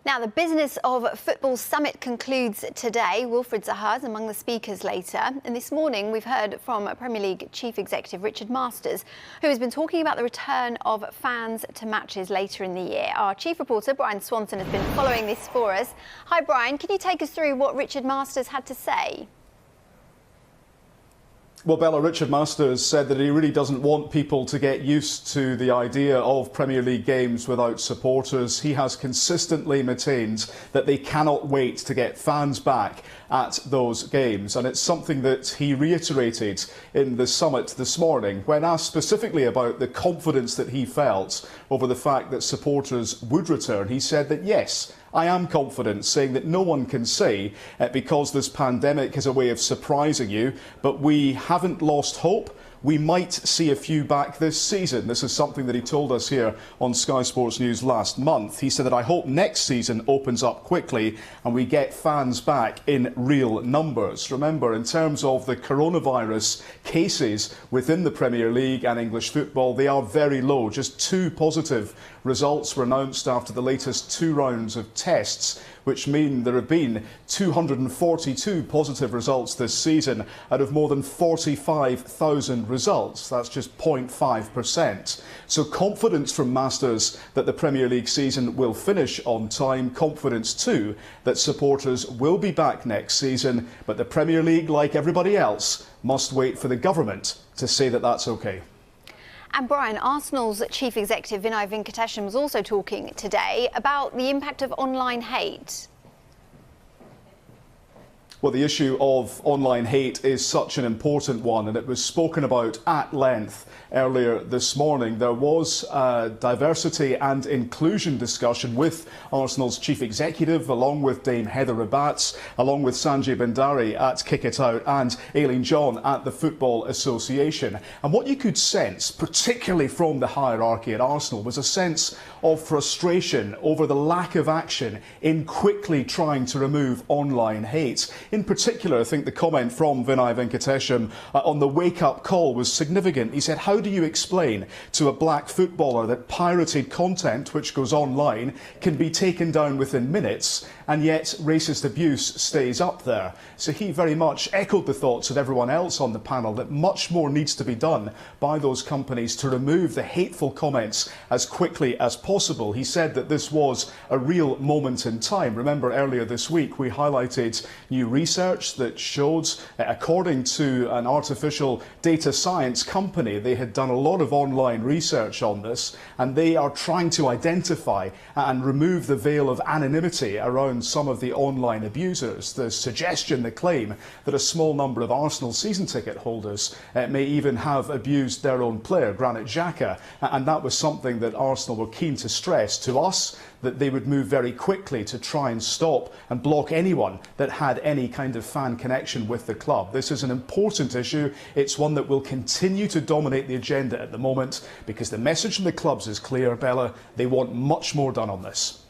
Now, the Business of Football Summit concludes today. Wilfried Zaha is among the speakers later. And this morning, we've heard from Premier League Chief Executive Richard Masters, who has been talking about the return of fans to matches later in the year. Our chief reporter, Brian Swanson, has been following this for us. Hi, Brian. Can you take us through what Richard Masters had to say? Well, Bella, Richard Masters said that he really doesn't want people to get used to the idea of Premier League games without supporters. He has consistently maintained that they cannot wait to get fans back at those games. And it's something that he reiterated in the summit this morning when asked specifically about the confidence that he felt over the fact that supporters would return. He said that, yes, I am confident, saying that no one can say because this pandemic is a way of surprising you, but we haven't lost hope. We might see a few back this season. This is something that he told us here on Sky Sports News last month. He said that I hope next season opens up quickly and we get fans back in real numbers. Remember, in terms of the coronavirus cases within the Premier League and English football, they are very low. Just 2 positive results were announced after the latest 2 rounds of tests, which mean there have been 242 positive results this season out of more than 45,000 results. That's just 0.5%. So confidence from Masters that the Premier League season will finish on time. Confidence too that supporters will be back next season. But the Premier League, like everybody else, must wait for the government to say that that's okay. And Brian, Arsenal's chief executive Vinay Venkatesham was also talking today about the impact of online hate. Well, the issue of online hate is such an important one, and it was spoken about at length earlier this morning. There was a diversity and inclusion discussion with Arsenal's chief executive, along with Dame Heather Rabbatz, along with Sanjay Bhandari at Kick It Out and Aileen John at the Football Association. And what you could sense, particularly from the hierarchy at Arsenal, was a sense of frustration over the lack of action in quickly trying to remove online hate. In particular, I think the comment from Vinay Venkatesham on the wake-up call was significant. He said, how do you explain to a black footballer that pirated content which goes online can be taken down within minutes, and yet racist abuse stays up there? So he very much echoed the thoughts of everyone else on the panel that much more needs to be done by those companies to remove the hateful comments as quickly as possible. He said that this was a real moment in time. Remember, earlier this week we highlighted new research that showed, according to an artificial data science company, they had done a lot of online research on this, and they are trying to identify and remove the veil of anonymity around some of the online abusers. The suggestion, the claim that a small number of Arsenal season ticket holders may even have abused their own player, Granit Xhaka, and that was something that Arsenal were keen to stress to us, that they would move very quickly to try and stop and block anyone that had any kind of fan connection with the club. This is an important issue. It's one that will continue to dominate the agenda at the moment because the message from the clubs is clear, Bella. They want much more done on this.